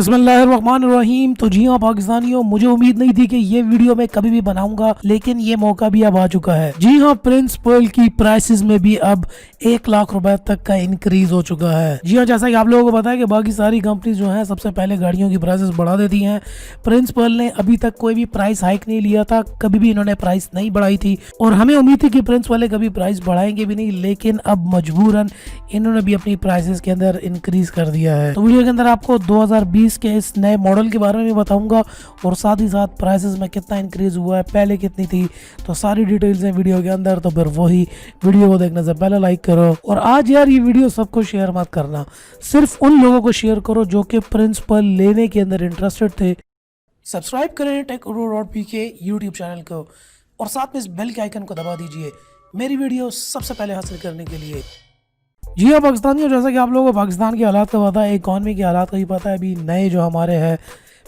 बिस्मिल्लाहिर्रहमानिर्रहीम। तो जी हाँ पाकिस्तानियों, मुझे उम्मीद नहीं थी कि ये वीडियो मैं कभी भी बनाऊंगा, लेकिन ये मौका भी अब आ चुका है। जी हाँ, प्रिंस पर्ल की प्राइसेस में भी अब 1 लाख रुपए तक का इंक्रीज हो चुका है। जी हाँ, जैसा कि आप लोगों को पता है कि बाकी सारी कंपनीज जो है सबसे पहले गाड़ियों की प्राइसेस बढ़ा देती हैं। प्रिंस पर्ल ने अभी तक कोई भी प्राइस हाइक नहीं लिया था, कभी भी इन्होंने प्राइस नहीं बढ़ाई थी और हमें उम्मीद थी कि प्रिंस वाले कभी प्राइस बढ़ाएंगे भी नहीं, लेकिन अब मजबूरन इन्होंने भी अपनी प्राइसेस के अंदर इंक्रीज कर दिया है। तो वीडियो के अंदर आपको 2020 के इस नए मॉडल के बारे में भी बताऊंगा और साथ ही साथ प्राइसेस में कितना इंक्रीज हुआ है, पहले कितनी थी, तो सारी डिटेल्स हैं वीडियो के अंदर। तो फिर वही वीडियो को देखने से पहले लाइक करो और आज यार ये वीडियो सबको शेयर मत करना, सिर्फ उन लोगों को शेयर करो जो कि प्रिंस पर्ल लेने के अंदर इंटरेस्टेड थे। सब्सक्राइब करें टेक के यूट्यूब चैनल को और साथ में इस बेल के आइकन को दबा दीजिए मेरी वीडियो सबसे पहले हासिल करने के लिए। जी हाँ पाकिस्तानियों, जैसा कि आप लोगों को पाकिस्तान के हालात का पता है, इकॉनमी के हालात का भी पता है, अभी नए जो हमारे हैं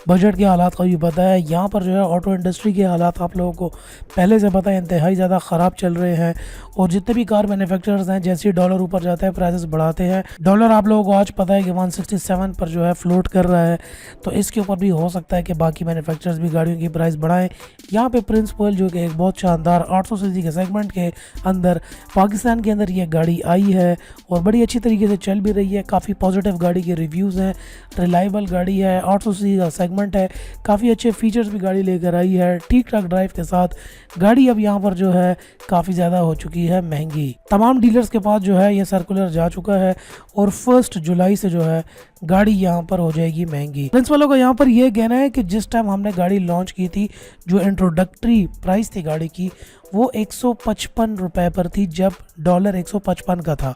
बजट के हालात का भी पता है। यहाँ पर जो है ऑटो इंडस्ट्री के हालात आप लोगों को पहले से पता है, इंतहाई ज़्यादा ख़राब चल रहे हैं और जितने भी कार मैन्युफैक्चरर्स हैं जैसे ही डॉलर ऊपर जाता है प्राइसेस बढ़ाते हैं। डॉलर आप लोगों को आज पता है कि 167 पर जो है फ्लोट कर रहा है, तो इसके ऊपर भी हो सकता है कि बाकी मैन्युफैक्चरर्स भी गाड़ियों की प्राइस बढ़ाएं। यहाँ पे प्रिंस पर्ल जो कि एक बहुत शानदार 800 सीसी के सेगमेंट के अंदर पाकिस्तान के अंदर ये गाड़ी आई है और बड़ी अच्छी तरीके से चल भी रही है। काफ़ी पॉजिटिव गाड़ी के रिव्यूज़ हैं, रिलायबल गाड़ी है, 800 सीसी का सेगमेंट है, काफ़ी अच्छे फीचर्स भी गाड़ी लेकर आई है, ठीक ठाक ड्राइव के साथ। गाड़ी अब यहाँ पर जो है काफ़ी ज़्यादा हो चुकी है महंगी। तमाम डीलर्स के पास जो है ये सर्कुलर जा चुका है और 1 जुलाई से जो है गाड़ी यहाँ पर हो जाएगी महंगी। प्रिंस वालों का यहाँ पर यह कहना है कि जिस टाइम हमने गाड़ी लॉन्च की थी, जो इंट्रोडक्टरी प्राइस थी गाड़ी की वो 155 रुपए पर थी, जब डॉलर 155 का था।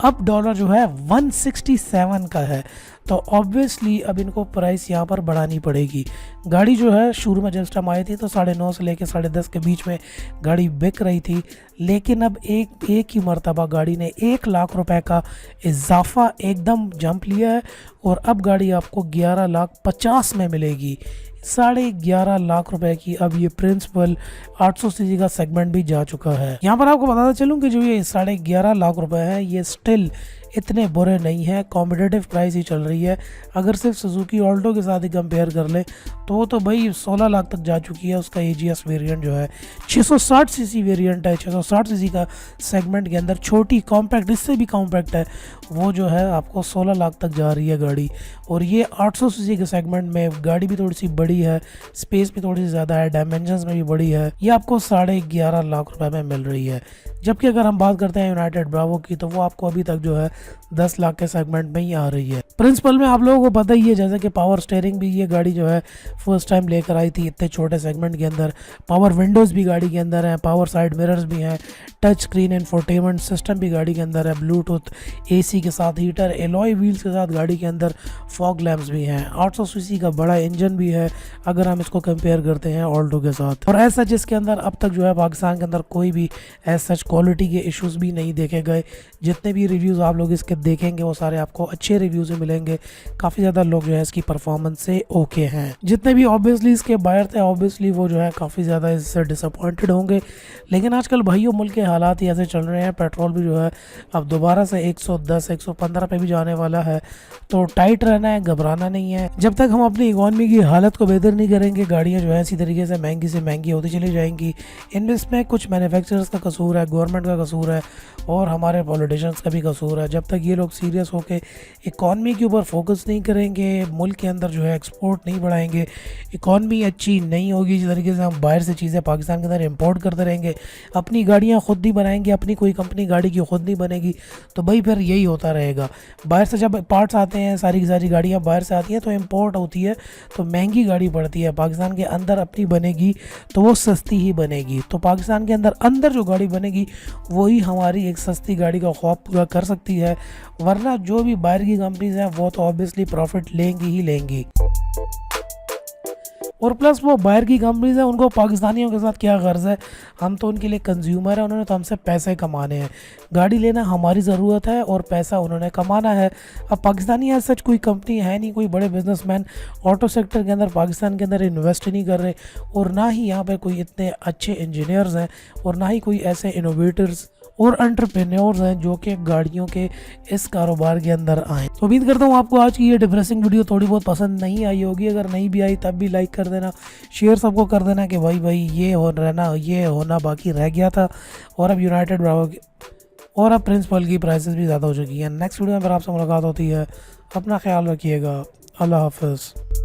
अब डॉलर जो है 167 का है, तो ऑब्वियसली अब इनको प्राइस यहाँ पर बढ़ानी पड़ेगी। गाड़ी जो है शुरू में जब टाइम आई थी तो 9.5 से लेकर 10.5 के बीच में गाड़ी बिक रही थी, लेकिन अब एक ही मर्तबा गाड़ी ने 1 लाख रुपए का इजाफा एकदम जंप लिया है और अब गाड़ी आपको 11,50,000 में मिलेगी। 11.5 लाख रुपए की अब ये प्रिंस पर्ल 800 सीसी का सेगमेंट भी जा चुका है। यहाँ पर आपको बताता चलूँ कि जो ये 11.5 लाख रुपए है ये स्टिल इतने बुरे नहीं है, कॉम्पिटिटिव प्राइस ही चल रही है। अगर सिर्फ सुजुकी ऑल्टो के साथ ही कंपेयर कर ले तो भाई 16 लाख तक जा चुकी है। उसका एजीएस वेरिएंट जो है 660 सीसी वेरिएंट है, 660 सीसी का सेगमेंट के अंदर छोटी कॉम्पैक्ट, इससे भी कॉम्पैक्ट है, वो जो है आपको 16 लाख तक जा रही है गाड़ी। और ये 800 सीसी के सेगमेंट में गाड़ी भी थोड़ी सी बड़ी है, स्पेस भी थोड़ी सी ज़्यादा है, डायमेंशंस में भी बड़ी है, ये आपको 11.5 लाख रुपए में मिल रही है। जबकि अगर हम बात करते हैं यूनाइटेड ब्रावो की तो वो आपको अभी तक जो है 10 लाख के सेगमेंट में ही आ रही है। प्रिंस पर्ल में आप लोगों को पता ही है, जैसे कि पावर स्टीयरिंग भी ये गाड़ी जो है फर्स्ट टाइम लेकर आई थी इतने छोटे सेगमेंट के अंदर। पावर विंडोज़ भी गाड़ी के अंदर है, पावर साइड मिरर्स भी हैं, टच स्क्रीन इंफोटेनमेंट सिस्टम भी गाड़ी के अंदर है, ब्लूटूथ, एसी के साथ हीटर, एलॉय व्हील्स के साथ गाड़ी के अंदर फॉग लैंप्स भी हैं, 800 सीसी का बड़ा इंजन भी है अगर हम इसको कंपेयर करते हैं ऑल्टो के साथ। और ऐसा जिसके अंदर अब तक जो है पाकिस्तान के अंदर कोई भी ऐसा क्वालिटी के इश्यूज़ भी नहीं देखे गए। जितने भी रिव्यूज़ आप लोग इसके देखेंगे वो सारे आपको अच्छे रिव्यूज़ मिलेंगे। काफ़ी ज़्यादा लोग जो है इसकी परफॉर्मेंस से ओके हैं। जितने भी ऑब्वियसली इसके बायर थे ऑब्वियसली वो जो है काफ़ी ज़्यादा इससे डिसअपॉइंटेड होंगे, लेकिन आजकल भाइयों मुल्क के हालात ही ऐसे चल रहे हैं। पेट्रोल भी जो है अब दोबारा से 110 115 पे भी जाने वाला है, तो टाइट रहना है, घबराना नहीं है। जब तक हम अपनी इकॉनमी की हालत को बेहतर नहीं करेंगे, गाड़ियाँ जो है इसी तरीके से महंगी होती चली जाएंगी। इसमें कुछ मैन्युफैक्चरर्स का कसूर है, गवर्नमेंट का कसूर है और हमारे पॉलिटिशियंस का भी कसूर है। जब तक ये लोग सीरियस होकर इकॉनमी के ऊपर फोकस नहीं करेंगे, मुल्क के अंदर जो है एक्सपोर्ट नहीं बढ़ाएंगे, इकॉनमी अच्छी नहीं होगी। जिस तरीके से हम बाहर से चीज़ें पाकिस्तान के अंदर इंपोर्ट करते रहेंगे, अपनी गाड़ियाँ खुद नहीं बनाएंगे, अपनी कोई कंपनी गाड़ी की खुद नहीं बनेगी, तो भाई फिर यही होता रहेगा। बाहर से जब पार्ट्स आते हैं, सारी की सारी गाड़ियाँ बाहर से आती हैं तो इंपोर्ट होती है, तो महंगी गाड़ी पड़ती है। पाकिस्तान के अंदर अपनी बनेगी तो वो सस्ती ही बनेगी। तो पाकिस्तान के अंदर जो गाड़ी बनेगी वही हमारी एक सस्ती गाड़ी का ख्वाब पूरा कर सकती है, वरना जो भी बाहर की कंपनीज हैं वो तो ऑब्वियसली प्रॉफिट लेंगी ही लेंगी। और प्लस वो बाहर की कंपनीज हैं, उनको पाकिस्तानियों के साथ क्या गर्ज है, हम तो उनके लिए कंज्यूमर हैं, उन्होंने तो हमसे पैसे कमाने हैं। गाड़ी लेना हमारी ज़रूरत है और पैसा उन्होंने कमाना है। अब पाकिस्तानी ऐसा सच कोई कंपनी है नहीं, कोई बड़े बिजनेसमैन ऑटो सेक्टर के अंदर पाकिस्तान के अंदर इन्वेस्ट नहीं कर रहे, और ना ही यहाँ पर कोई इतने अच्छे इंजीनियर्स हैं और ना ही कोई ऐसे इनोवेटर्स और एंटरप्रेन्योर्स हैं जो कि गाड़ियों के इस कारोबार के अंदर आए। तो उम्मीद करता हूँ आपको आज की ये डिप्रेसिंग वीडियो थोड़ी बहुत पसंद नहीं आई होगी। अगर नहीं भी आई तब भी लाइक कर देना, शेयर सबको कर देना कि भाई ये होना बाकी रह गया था और अब यूनाइटेड ब्रावो और अब प्रिंस पर्ल की प्राइसेस भी ज़्यादा हो चुकी हैं। नेक्स्ट वीडियो में फिर आपसे मुलाकात होती है। अपना ख्याल रखिएगा। अल्लाह हाफ़िज़।